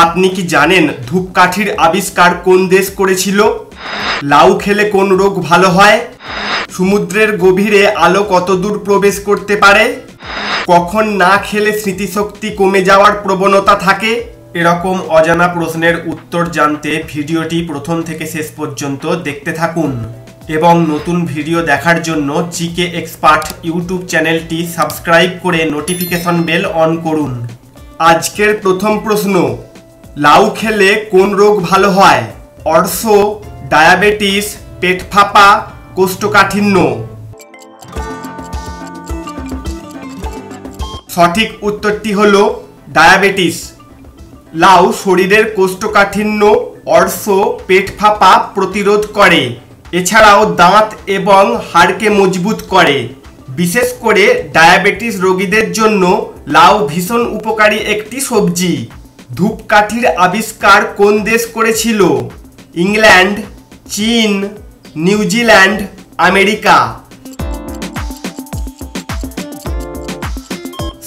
আপনি কি জানেন ধূপকাঠির আবিষ্কার কোন দেশ করেছিল? লাউ খেলে কোন রোগ ভালো হয়? সমুদ্রের গভীরে আলো কত দূর প্রবেশ করতে পারে? কখন না খেলে স্মৃতিশক্তি কমে যাওয়ার প্রবণতা থাকে? এরকম অজানা প্রশ্নের উত্তর জানতে ভিডিওটি প্রথম থেকে শেষ পর্যন্ত দেখতে থাকুন এবং নতুন ভিডিও দেখার জন্য জিকে এক্সপার্ট ইউটিউব চ্যানেলটি সাবস্ক্রাইব করে নোটিফিকেশন বেল অন করুন। আজকের প্রথম প্রশ্ন, লাউ খেলে কোন রোগ ভালো হয়? অর্শ, ডায়াবেটিস, পেট ফাঁপা, কোষ্ঠকাঠিন্য। সঠিক উত্তরটি হলো ডায়াবেটিস। লাউ শরীরের কোষ্ঠকাঠিন্য, অর্শ, পেট ফাঁপা প্রতিরোধ করে। এছাড়াও দাঁত এবং হাড়কে মজবুত করে। বিশেষ করে ডায়াবেটিস রোগীদের জন্য লাউ ভীষণ উপকারী একটি সবজি। ধূপকাঠির আবিষ্কার কোন দেশ করেছিল? ইংল্যান্ড, চীন, নিউজিল্যান্ড, আমেরিকা।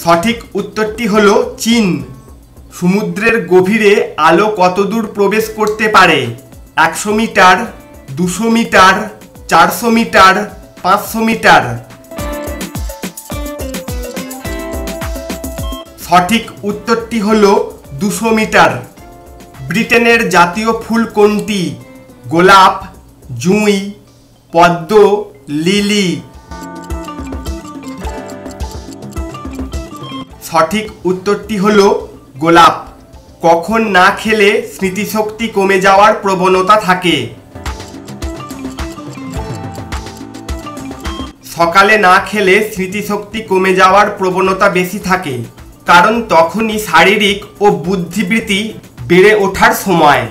সঠিক উত্তরটি হলো চীন। সমুদ্রের গভীরে আলো কতদূর প্রবেশ করতে পারে? 100 মিটার, 200 মিটার, 400 মিটার, 500 মিটার। সঠিক উত্তরটি হলো 200 মিটার। ব্রিটেনের জাতীয় ফুল কোনটি? গোলাপ, জুঁই, পদ্ম, লিলি। সঠিক উত্তরটি হলো গোলাপ। কখন না খেলে স্মৃতিশক্তি কমে যাওয়ার প্রবণতা থাকে? সকালে না খেলে স্মৃতিশক্তি কমে যাওয়ার প্রবণতা বেশি থাকে, কারণ তখনই শারীরিক ও বুদ্ধিবৃত্তি বেড়ে ওঠার সময়।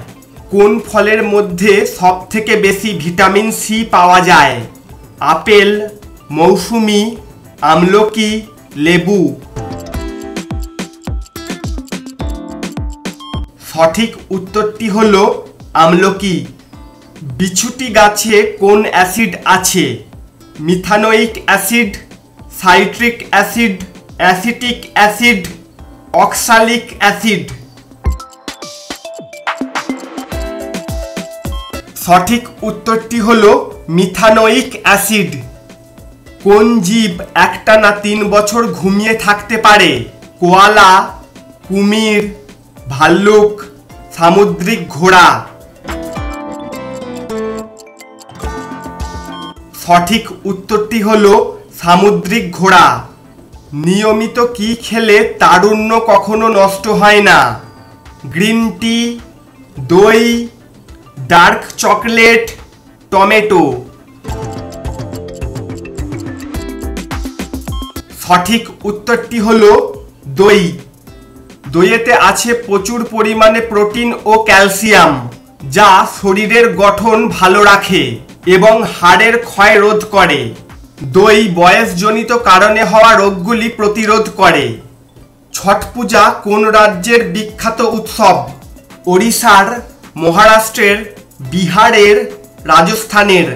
কোন ফলের মধ্যে সবথেকে বেশি ভিটামিন সি পাওয়া যায়? আপেল, মৌসুমী, আমলকি, লেবু। সঠিক উত্তরটি হলো আমলকি। বিছুটি গাছে কোন অ্যাসিড আছে? Methanoic acid, citric acid, acetic acid, oxalic acid. সঠিক উত্তরটি হলো মিথানোয়িক অ্যাসিড। কোন জীব একটানা 3 বছর ঘুমিয়ে থাকতে পারে? কোয়ালা, কুমির, ভাল্লুক, সামুদ্রিক ঘোড়া। সঠিক উত্তরটি হলো সামুদ্রিক ঘোড়া। নিয়মিত কি খেলে তারুণ্য কখনো নষ্ট হয় না? গ্রিন টি, দই, ডার্ক চকলেট, টমেটো। সঠিক উত্তরটি হলো দই। দইয়েতে আছে প্রচুর পরিমাণে প্রোটিন ও ক্যালসিয়াম, যা শরীরের গঠন ভালো রাখে এবং হাড়ের ক্ষয় রোধ করে। দই বয়সজনিত কারণে হওয়া রোগগুলি প্রতিরোধ করে। ছট পূজা কোন রাজ্যের বিখ্যাত উৎসব? ওড়িশার, মহারাষ্ট্রের, বিহারের, রাজস্থানের।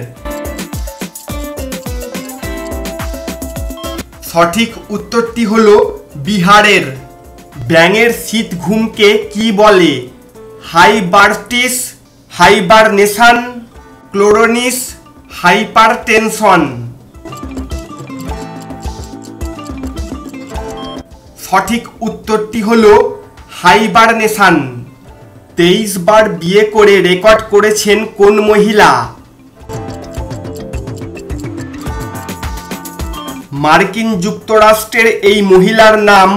সঠিক উত্তরটি হলো বিহারের। ব্যাঙের শীত ঘুমকে কি বলে? হাইবারটিস, হাইবারনেশন, ক্লোরোনিস, হাইপারটেনশন। সঠিক উত্তরটি হলো হাইবারনেশন। 23 বার বিয়ে করে রেকর্ড করেছেন কোন মহিলা? মার্কিন যুক্তরাষ্ট্রের এই মহিলার নাম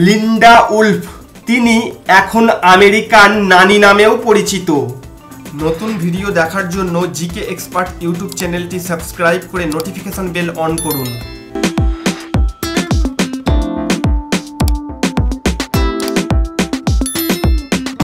লিন্ডা উলফ। তিনি এখন আমেরিকান নানি নামেও পরিচিত। নতুন ভিডিও দেখার জন্য জিকে এক্সপার্ট ইউটিউব চ্যানেলটি সাবস্ক্রাইব করে নোটিফিকেশন বেল অন করুন।